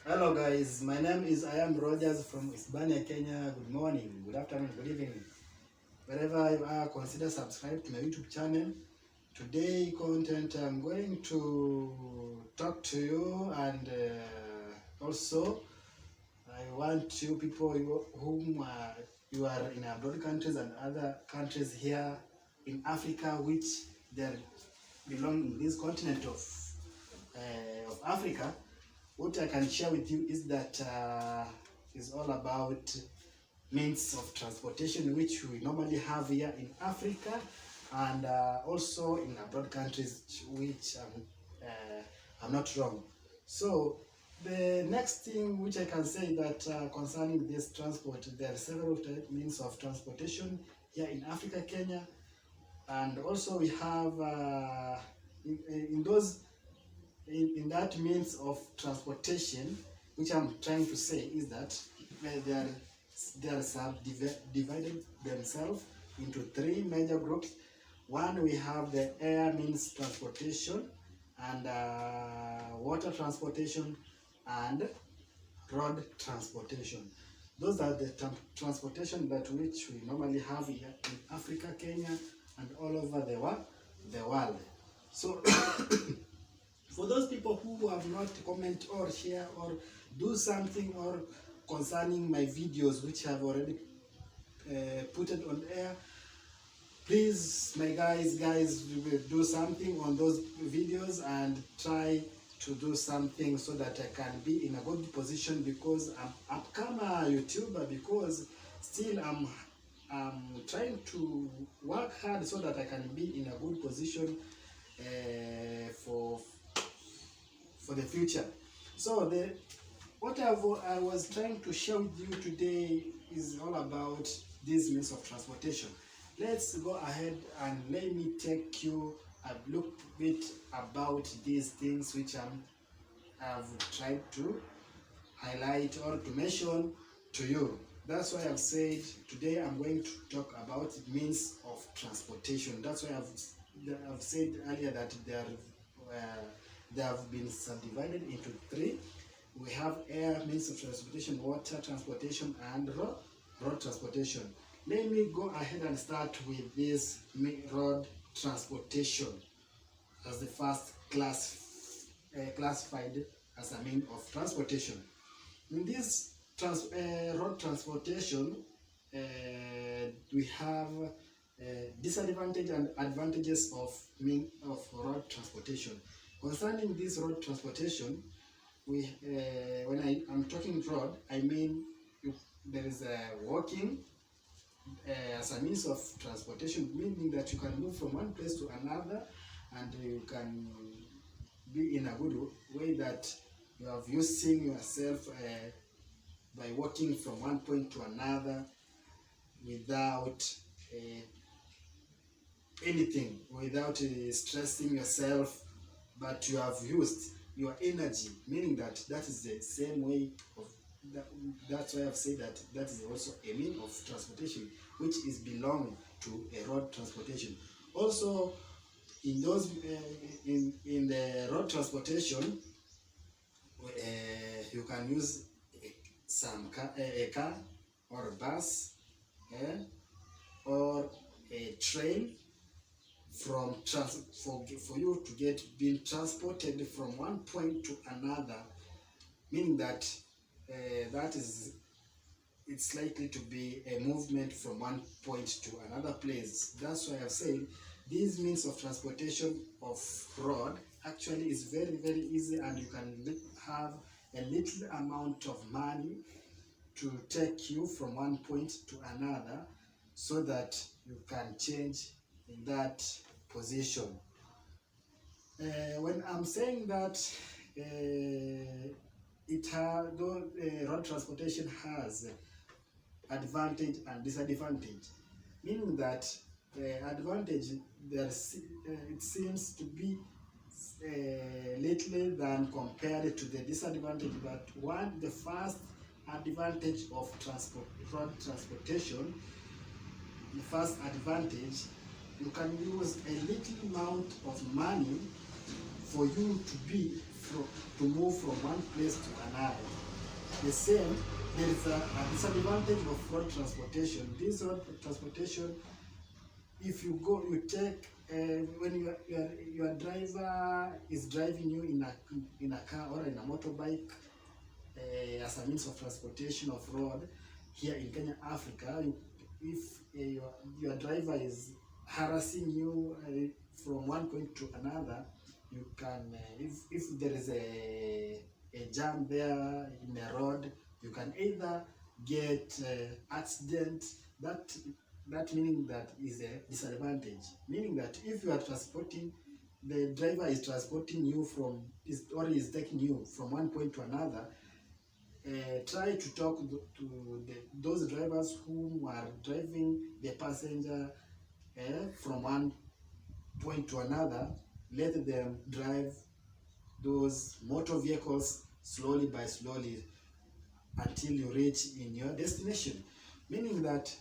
Hello guys, my name is I am Rogers from Hispania, Kenya. Good morning, good afternoon, good evening. Wherever you are, consider subscribe to my YouTube channel. Today content I'm going to talk to you and also I want you people whom you are in abroad countries and other countries here in Africa which they belong in this continent of Africa. What I can share with you is that is all about means of transportation which we normally have here in Africa and also in abroad countries, which I'm not wrong. So the next thing which I can say that concerning this transport, there are several means of transportation here in Africa, Kenya, and also we have in those in that means of transportation, which I'm trying to say is that they are subdivided themselves into three major groups. One, we have the air means transportation, and water transportation, and road transportation. Those are the transportation that which we normally have here in Africa, Kenya, and all over the world. So for those people who have not comment or share or do something or concerning my videos which have already put it on air, please my guys do something on those videos and try to do something so that I can be in a good position, because I'm upcoming YouTuber, because still I'm trying to work hard so that I can be in a good position for the future. So what I was trying to share with you today is all about these means of transportation. Let's go ahead and let me take you a look bit about these things which I've tried to highlight or to mention to you. That's why I've said today I'm going to talk about means of transportation. That's why I've said earlier that they have been subdivided into three. We have air means of transportation, water transportation, and road transportation. Let me go ahead and start with this road transportation as the first classified as a means of transportation. In this road transportation, we have disadvantages and advantages of road transportation. Concerning this road transportation, when I'm talking road, I mean there is a walking as a means of transportation, meaning that you can move from one place to another, and you can be in a good way that you have using yourself by walking from one point to another without uh, anything, without stressing yourself, but you have used your energy, meaning that that is the same way of that. That's why I've said that that is also a means of transportation which is belong to a road transportation. Also, in those in the road transportation, you can use a car or a bus, or a train for you to get being transported from one point to another, meaning that that is it's likely to be a movement from one point to another place. That's why I've said these means of transportation of road actually is very easy, and you can have a little amount of money to take you from one point to another, so that you can change in that position. When I'm saying that road transportation has advantage and disadvantage, meaning that advantage it seems to be little than compared to the disadvantage. But the first advantage of road transportation, the first advantage, you can use a little amount of money for you to be to move from one place to another. The same, there is a disadvantage of road transportation. This road transportation, if you go, you take when your driver is driving you in a car or in a motorbike as a means of transportation of road here in Kenya, Africa. If your driver is harassing you from one point to another, you can if there is a jam there in the road, you can either get accident. That meaning that is a disadvantage. Meaning that if you are transporting, the driver is transporting you or is taking you from one point to another. Try to talk to those drivers who are driving the passenger from one point to another. Let them drive those motor vehicles slowly by slowly until you reach in your destination. Meaning that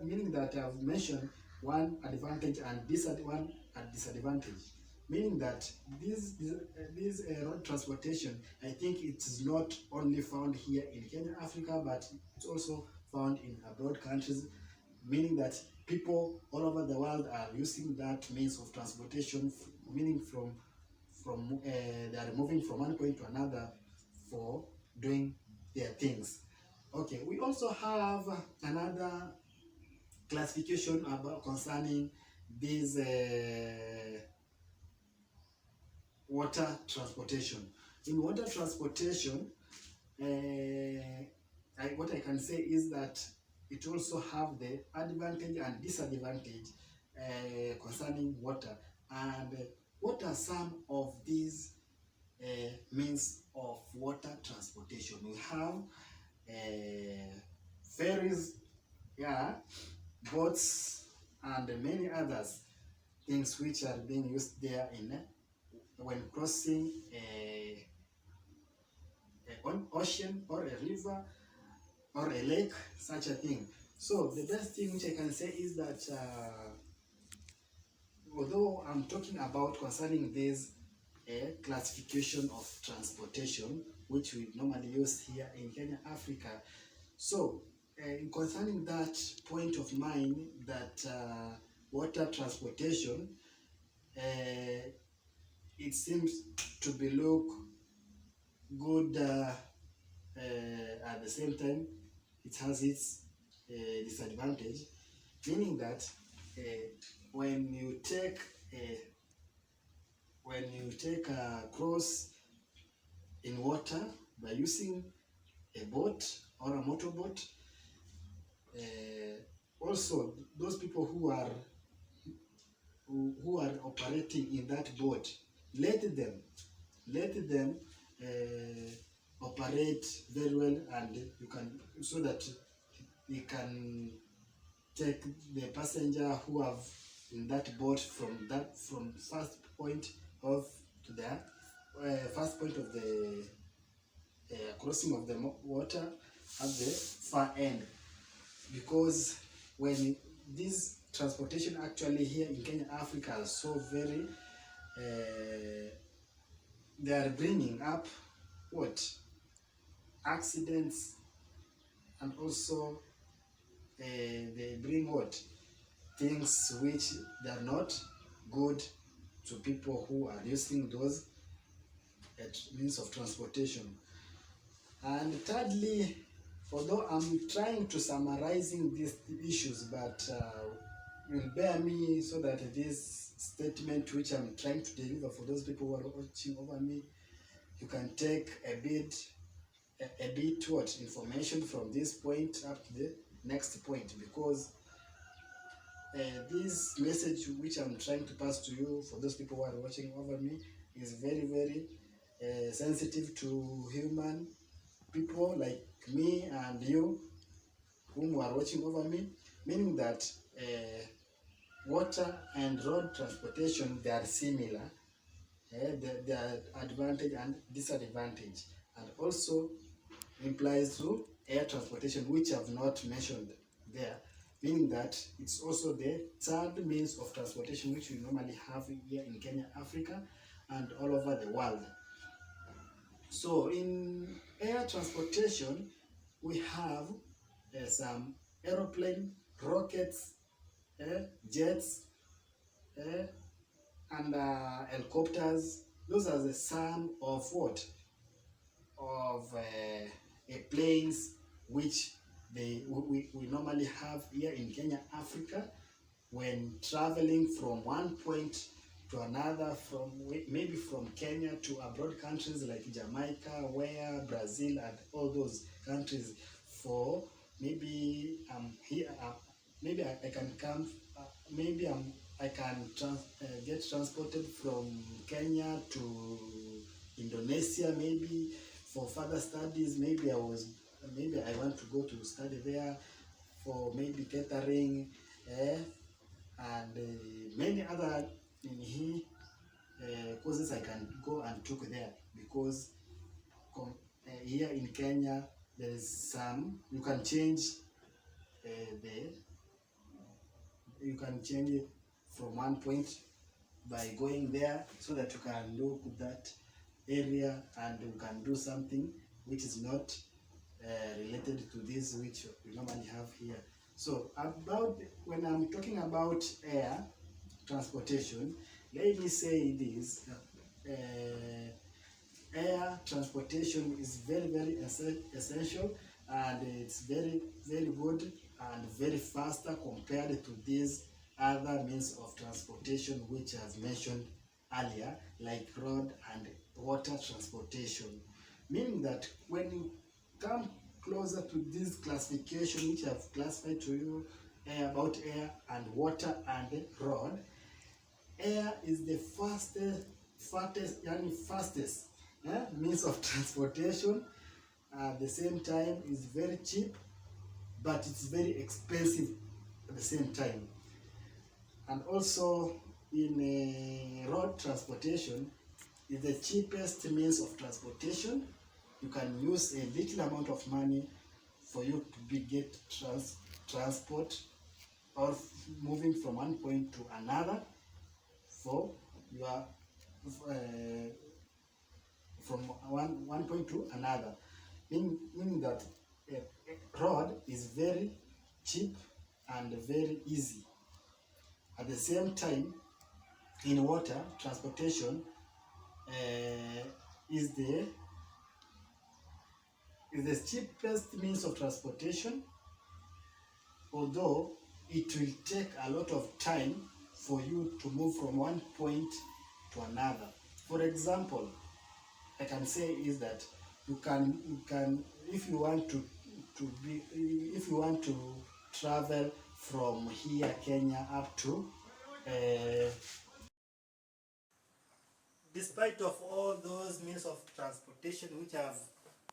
meaning that I've mentioned one advantage and one disadvantage. Meaning that this road transportation, I think it is not only found here in Kenya, Africa, but it's also found in abroad countries. Meaning that people all over the world are using that means of transportation, meaning they are moving from one point to another for doing their things. Okay, we also have another classification about concerning this water transportation. In water transportation, what I can say is that it also have the advantage and disadvantage concerning water. And what are some of these means of water transportation? We have ferries, yeah, boats, and many others things which are being used there when crossing an ocean or a river or a lake, such a thing. So the best thing which I can say is that although I'm talking about concerning this classification of transportation, which we normally use here in Kenya, Africa. So concerning that point of mine, that water transportation, it seems to be look good at the same time. It has its disadvantage, meaning that when you take a cross in water by using a boat or a motorboat, also those people who are operating in that boat, let them operate very well, and you can, so that you can take the passenger who have in that boat from first point of to the first point of the crossing of the water at the far end. Because when this transportation actually here in Kenya, Africa, are so very they are bringing up what accidents, and also they bring what things which they are not good to people who are using those means of transportation. And thirdly, although I'm trying to summarizing these issues, but will bear me so that this statement which I'm trying to deliver for those people who are watching over me, you can take a bit what information from this point up to the next point, because this message which I'm trying to pass to you for those people who are watching over me is very, very sensitive to human people like me and you whom are watching over me, meaning that water and road transportation, they are similar. There are advantage and disadvantage, and also implies to air transportation, which I've not mentioned there. meaning that it's also the third means of transportation which we normally have here in Kenya, Africa, and all over the world. So in air transportation, we have some aeroplane, rockets, jets, and helicopters. Those are the some of what? Of planes which we normally have here in Kenya, Africa, when traveling from one point to another, from maybe from Kenya to abroad countries like Jamaica, where Brazil, and all those countries. For maybe here, maybe I can come, maybe I can get transported from Kenya to Indonesia, maybe for further studies. Maybe I want to go to study there for maybe catering, and many other courses I can go and took there, because here in Kenya there is some you can change you can change it from one point by going there, so that you can look that area and you can do something which is not related to this which we normally have here. So about when I'm talking about air transportation, let me say this: air transportation is very essential, and it's very good and very faster compared to these other means of transportation which I've mentioned earlier, like road and water transportation. Meaning that when you come closer to this classification which I've classified to you about air and water and road, air is the fastest means of transportation. At the same time, is very cheap, but it's very expensive at the same time. And also in road transportation, is the cheapest means of transportation. You can use a little amount of money for you to get transport, or moving from one point to another, for your from one point to another, meaning that road is very cheap and very easy. At the same time, in water transportation, is the cheapest means of transportation, although it will take a lot of time for you to move from one point to another. For example, I can say is that you can if you want to travel from here Kenya up to despite of all those means of transportation which I've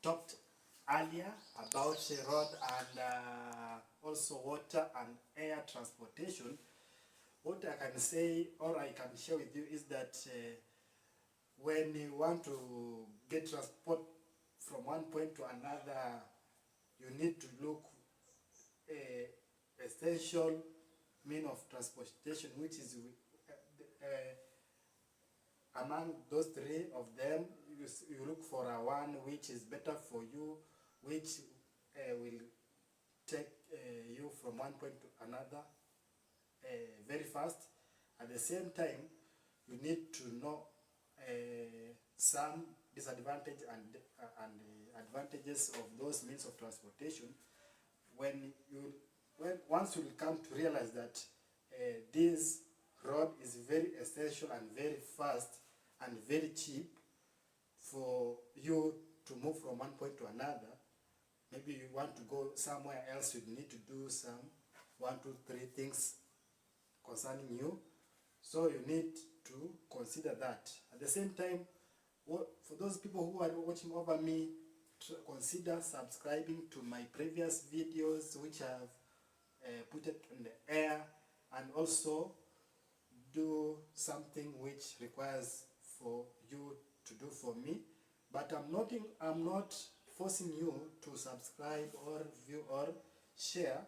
talked earlier about road and also water and air transportation, what I can say or I can share with you is that when you want to get transport from one point to another, you need to look essential mean of transportation, which is among those three of them, you look for a one which is better for you, which will take you from one point to another very fast. At the same time, you need to know some disadvantage and advantages of those means of transportation. Once you come to realize that this road is very essential and very fast and very cheap for you to move from one point to another, maybe you want to go somewhere else, you need to do some 1, 2, 3 things concerning you, so you need to consider that. At the same time, for those people who are watching over me, consider subscribing to my previous videos which I have put it in the air, and also do something which requires for you to do for me. But I'm not forcing you to subscribe or view or share.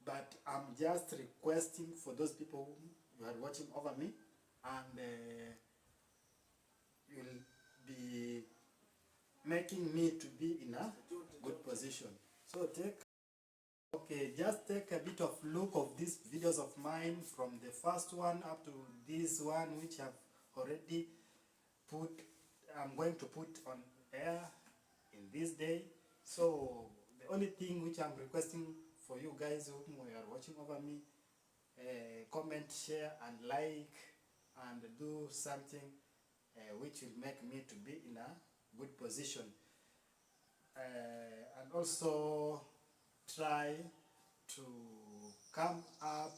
but I'm just requesting for those people who are watching over me, and you'll be making me to be in a good position. So just take a bit of look of these videos of mine from the first one up to this one, which I've already I'm going to put on air in this day. So the only thing which I'm requesting for you guys who are watching over me, comment, share and like, and do something which will make me to be in a good position, and also try to come up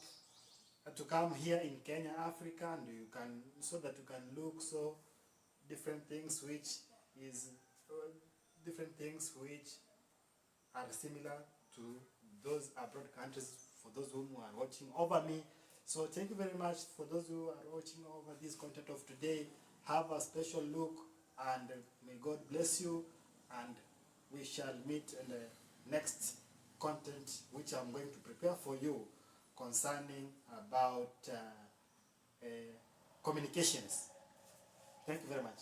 to come here in Kenya, Africa, and you can, so that you can look so different things which is different things which are similar to those abroad countries, for those whom are watching over me. So thank you very much for those who are watching over this content of today. Have a special look, and may God bless you, and we shall meet in the next content which I'm going to prepare for you concerning about communications. Thank you very much.